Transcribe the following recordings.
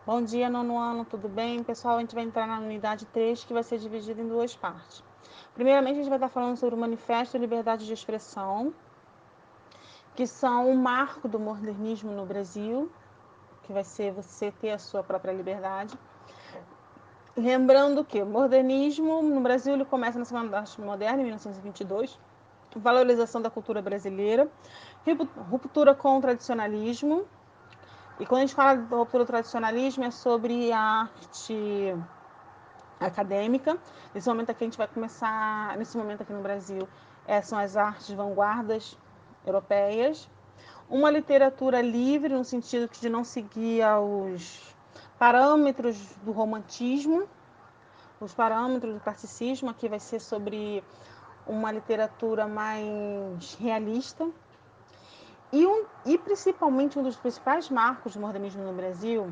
Bom dia, nono ano, tudo bem? Pessoal, a gente vai entrar na unidade 3, que vai ser dividida em duas partes. Primeiramente, a gente vai estar falando sobre o Manifesto de Liberdade de Expressão, que são o marco do modernismo no Brasil, que vai ser você ter a sua própria liberdade. Lembrando que o modernismo no Brasil ele começa na Semana da Arte Moderna, em 1922, valorização da cultura brasileira, ruptura com o tradicionalismo. E quando a gente fala de ruptura do tradicionalismo, é sobre a arte acadêmica. Nesse momento aqui a gente vai começar, nesse momento aqui no Brasil, são as artes vanguardas europeias. Uma literatura livre, no sentido de não seguir os parâmetros do romantismo, os parâmetros do classicismo. Aqui vai ser sobre uma literatura mais realista. E principalmente um dos principais marcos do modernismo no Brasil,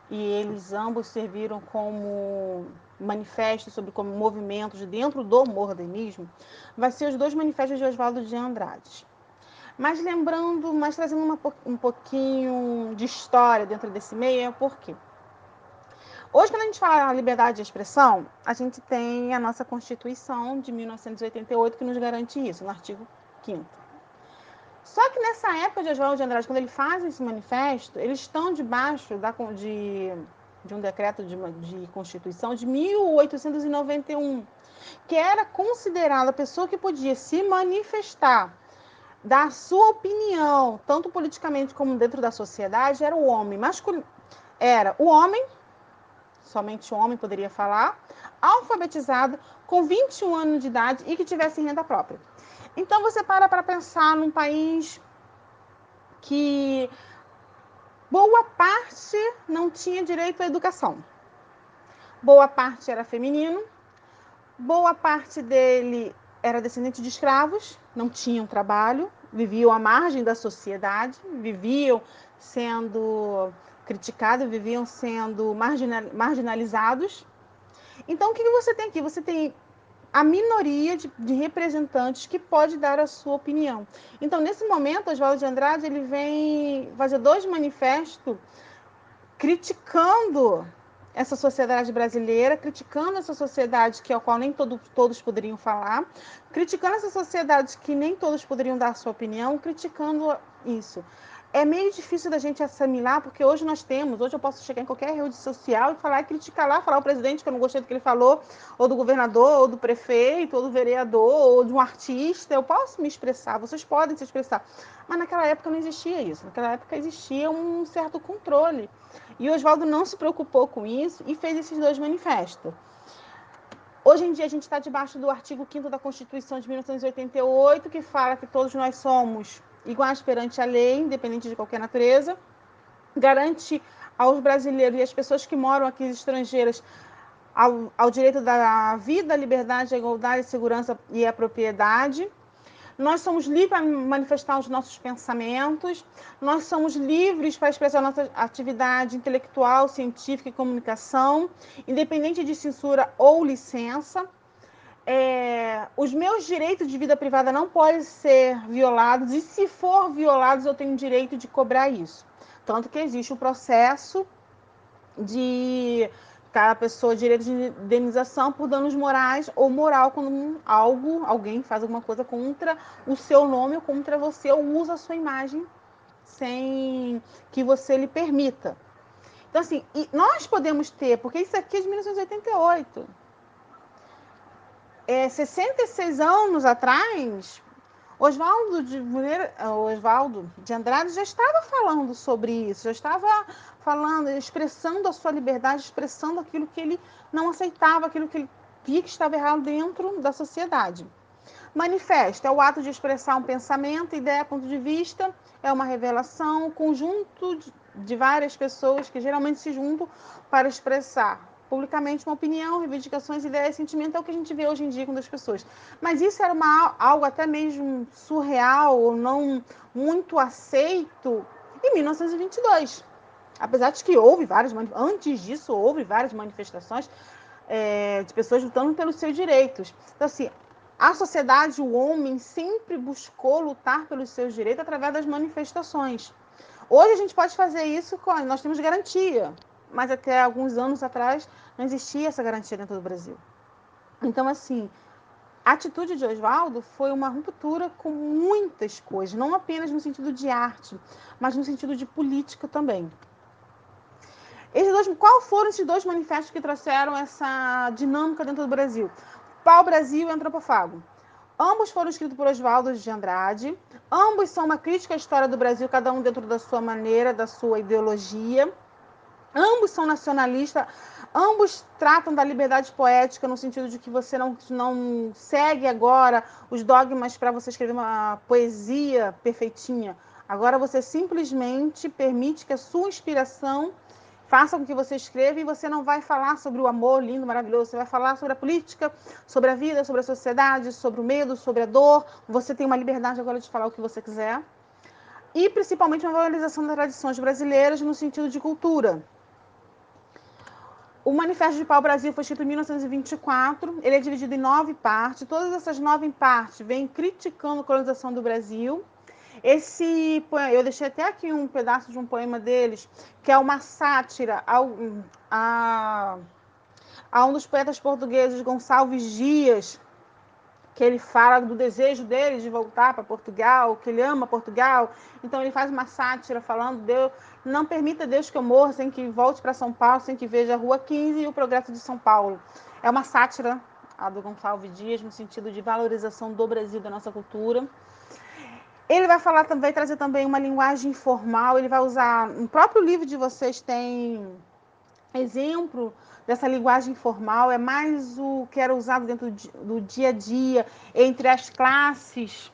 e eles ambos serviram como manifestos sobre como movimentos dentro do modernismo, vai ser os dois manifestos de Oswaldo de Andrade. Mas lembrando, mas trazendo um pouquinho de história dentro desse meio, é por quê? Hoje, quando a gente fala em liberdade de expressão, a gente tem a nossa Constituição de 1988 que nos garante isso, no artigo 5º. Só que nessa época de Oswaldo de Andrade, quando ele faz esse manifesto, eles estão debaixo de um decreto de Constituição de 1891, que era considerada a pessoa que podia se manifestar, dar sua opinião, tanto politicamente como dentro da sociedade, era o homem masculino. Era o homem, somente o homem poderia falar, alfabetizado, com 21 anos de idade e que tivesse renda própria. Então você para pensar num país que boa parte não tinha direito à educação. Boa parte era feminino, boa parte dele era descendente de escravos, não tinham trabalho, viviam à margem da sociedade, viviam sendo criticados, viviam sendo marginalizados. Então, o que você tem aqui? Você tem a minoria de representantes que pode dar a sua opinião. Então, nesse momento, Oswaldo de Andrade ele vem fazer dois manifestos criticando essa sociedade brasileira, criticando essa sociedade que ao qual nem todos poderiam falar, criticando essa sociedade que nem todos poderiam dar a sua opinião, criticando isso. É meio difícil da gente assimilar, porque hoje hoje eu posso chegar em qualquer rede social e falar e criticar lá, falar o presidente que eu não gostei do que ele falou, ou do governador, ou do prefeito, ou do vereador, ou de um artista, eu posso me expressar, vocês podem se expressar. Mas naquela época não existia isso, naquela época existia um certo controle. E Oswaldo não se preocupou com isso e fez esses dois manifestos. Hoje em dia a gente está debaixo do artigo 5º da Constituição de 1988, que fala que todos nós somos iguais perante a lei, independente de qualquer natureza, garante aos brasileiros e às pessoas que moram aqui estrangeiras ao direito da vida, liberdade, a igualdade, a segurança e a propriedade. Nós somos livres para manifestar os nossos pensamentos, nós somos livres para expressar nossa atividade intelectual, científica e comunicação, independente de censura ou licença. Os meus direitos de vida privada não podem ser violados, e se for violados, eu tenho o direito de cobrar isso. Tanto que existe o processo de cada pessoa direito de indenização por danos morais ou moral quando alguém faz alguma coisa contra o seu nome ou contra você ou usa a sua imagem sem que você lhe permita. Então, assim, nós podemos ter, porque isso aqui é de 1988. 66 anos atrás, Oswaldo de Andrade já estava falando sobre isso, já estava falando, expressando a sua liberdade, expressando aquilo que ele não aceitava, aquilo que ele via que estava errado dentro da sociedade. Manifesto é o ato de expressar um pensamento, ideia, ponto de vista, é uma revelação, um conjunto de várias pessoas que geralmente se juntam para expressar publicamente uma opinião, reivindicações, ideias, sentimento, é o que a gente vê hoje em dia com as pessoas. Mas isso era algo até mesmo surreal, ou não muito aceito, em 1922. Apesar de que antes disso, houve várias manifestações de pessoas lutando pelos seus direitos. Então, assim, a sociedade, o homem, sempre buscou lutar pelos seus direitos através das manifestações. Hoje a gente pode fazer isso, nós temos garantia. mas até alguns anos atrás não existia essa garantia dentro do Brasil. Então, assim, a atitude de Oswaldo foi uma ruptura com muitas coisas, não apenas no sentido de arte, mas no sentido de política também. Qual foram esses dois manifestos que trouxeram essa dinâmica dentro do Brasil? Pau-Brasil e Antropofago. Ambos foram escritos por Oswaldo de Andrade. Ambos são uma crítica à história do Brasil, cada um dentro da sua maneira, da sua ideologia. Ambos são nacionalistas. Ambos tratam da liberdade poética no sentido de que você não segue agora os dogmas para você escrever uma poesia perfeitinha. Agora você simplesmente permite que a sua inspiração faça com que você escreva e você não vai falar sobre o amor lindo, maravilhoso. Você vai falar sobre a política, sobre a vida, sobre a sociedade, sobre o medo, sobre a dor. Você tem uma liberdade agora de falar o que você quiser. E principalmente uma valorização das tradições brasileiras no sentido de cultura. O Manifesto de Pau-Brasil foi escrito em 1924, ele é dividido em 9 partes, todas essas 9 partes vêm criticando a colonização do Brasil. Eu deixei até aqui um pedaço de um poema deles, que é uma sátira a um dos poetas portugueses, Gonçalves Dias, que ele fala do desejo dele de voltar para Portugal, que ele ama Portugal. Então ele faz uma sátira falando: Deus, não permita Deus que eu morra sem que volte para São Paulo, sem que veja a Rua 15 e o progresso de São Paulo. É uma sátira a do Gonçalves Dias no sentido de valorização do Brasil, da nossa cultura. Ele vai trazer também uma linguagem informal, ele vai usar, no próprio livro de vocês tem exemplo dessa linguagem informal, é mais o que era usado dentro do dia a dia, entre as classes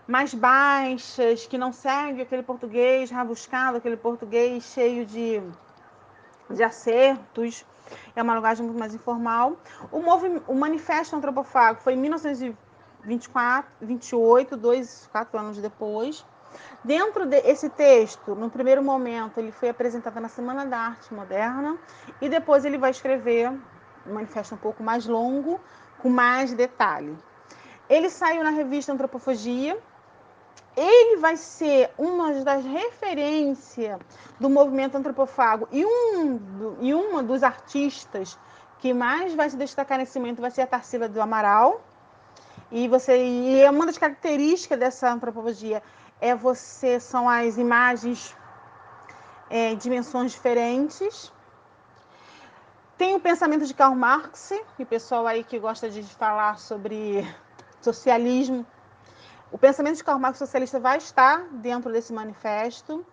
mais baixas, que não seguem aquele português rabuscado, aquele português cheio de acertos. É uma linguagem muito mais informal. O Manifesto Antropofago foi em 1924, 28, 4 anos depois. Dentro desse texto, no primeiro momento, ele foi apresentado na Semana da Arte Moderna e depois ele vai escrever um manifesto um pouco mais longo, com mais detalhe. Ele saiu na revista Antropofagia. Ele vai ser uma das referências do movimento antropofago e uma dos artistas que mais vai se destacar nesse momento vai ser a Tarsila do Amaral. E uma das características dessa antropofagia são as imagens em dimensões diferentes. Tem o pensamento de Karl Marx, e o pessoal aí que gosta de falar sobre socialismo. O pensamento de Karl Marx socialista vai estar dentro desse manifesto.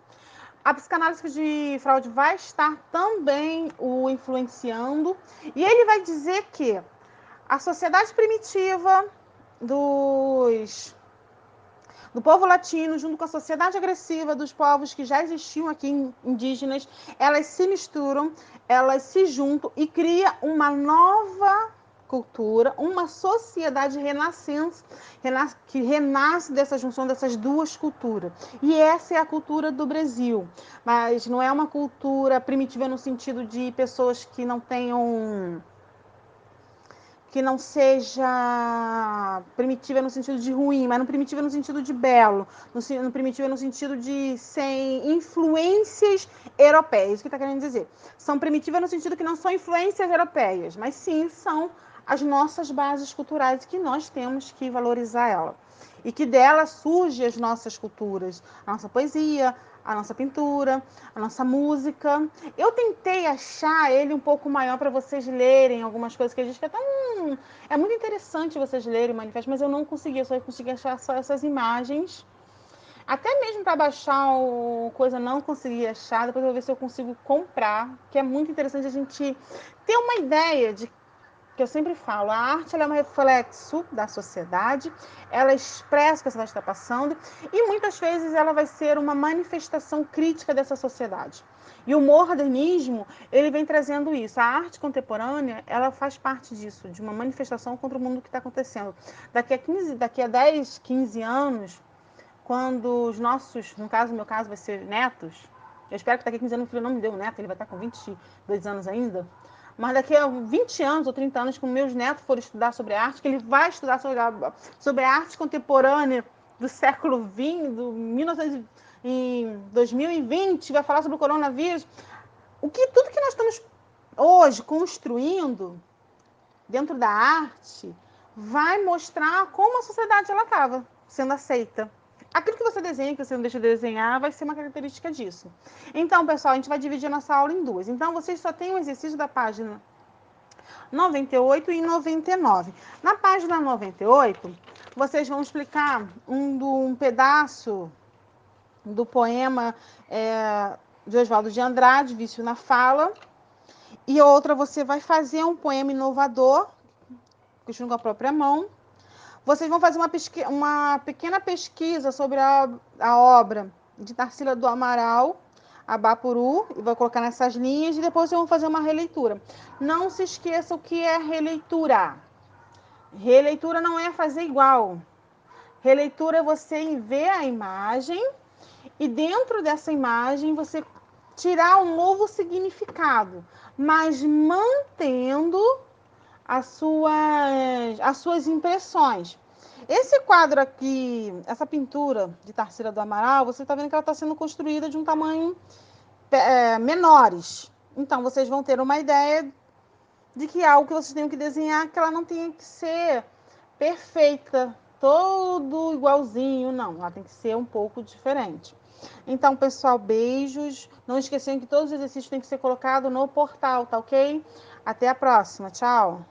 A psicanálise de Freud vai estar também o influenciando. E ele vai dizer que a sociedade primitiva do povo latino, junto com a sociedade agressiva dos povos que já existiam aqui indígenas, elas se misturam, elas se juntam e cria uma nova cultura, uma sociedade que renasce dessa junção dessas duas culturas. E essa é a cultura do Brasil. Mas não é uma cultura primitiva no sentido de pessoas que não tenham... que não seja primitiva no sentido de ruim, mas não primitiva no sentido de belo, no primitiva no sentido de sem influências europeias. O que está querendo dizer? São primitivas no sentido que não são influências europeias, mas sim são as nossas bases culturais que nós temos que valorizar ela. E que dela surgem as nossas culturas, a nossa poesia, a nossa pintura, a nossa música. Eu tentei achar ele um pouco maior para vocês lerem algumas coisas que a gente fica é muito interessante vocês lerem o manifesto, mas eu não consegui, eu só consegui achar só essas imagens. Até mesmo para baixar coisa não consegui achar, depois eu vou ver se eu consigo comprar, que é muito interessante a gente ter uma ideia de que eu sempre falo, a arte ela é um reflexo da sociedade, ela expressa o que a sociedade está passando e muitas vezes ela vai ser uma manifestação crítica dessa sociedade. E o modernismo, ele vem trazendo isso. A arte contemporânea, ela faz parte disso, de uma manifestação contra o mundo que está acontecendo. Daqui a 10, 15 anos, quando os nossos, no meu caso vai ser netos, eu espero que daqui a 15 anos o filho não me deu neto, ele vai estar com 22 anos ainda, mas daqui a 20 anos ou 30 anos, quando meus netos forem estudar sobre arte, que ele vai estudar sobre a arte contemporânea do século XX, em 2020, vai falar sobre o coronavírus, tudo que nós estamos hoje construindo dentro da arte vai mostrar como a sociedade ela estava sendo aceita. Aquilo que você desenha, que você não deixa de desenhar, vai ser uma característica disso. Então, pessoal, a gente vai dividir a nossa aula em duas. Então, vocês só têm o exercício da página 98 e 99. Na página 98, vocês vão explicar um pedaço do poema de Oswaldo de Andrade, Vício na Fala, e outra você vai fazer um poema inovador, escrito com a própria mão. Vocês vão fazer uma pequena pesquisa sobre a obra de Tarsila do Amaral, Abapuru, e vou colocar nessas linhas, e depois vocês vão fazer uma releitura. Não se esqueça o que é releitura. Releitura não é fazer igual. Releitura é você ver a imagem e dentro dessa imagem você tirar um novo significado, mas mantendo as suas impressões. Esse quadro aqui, essa pintura de Tarsila do Amaral, você está vendo que ela está sendo construída de um tamanho menores. Então, vocês vão ter uma ideia de que algo que vocês têm que desenhar, que ela não tem que ser perfeita, todo igualzinho, não. Ela tem que ser um pouco diferente. Então, pessoal, beijos. Não esqueçam que todos os exercícios têm que ser colocados no portal, tá ok? Até a próxima. Tchau.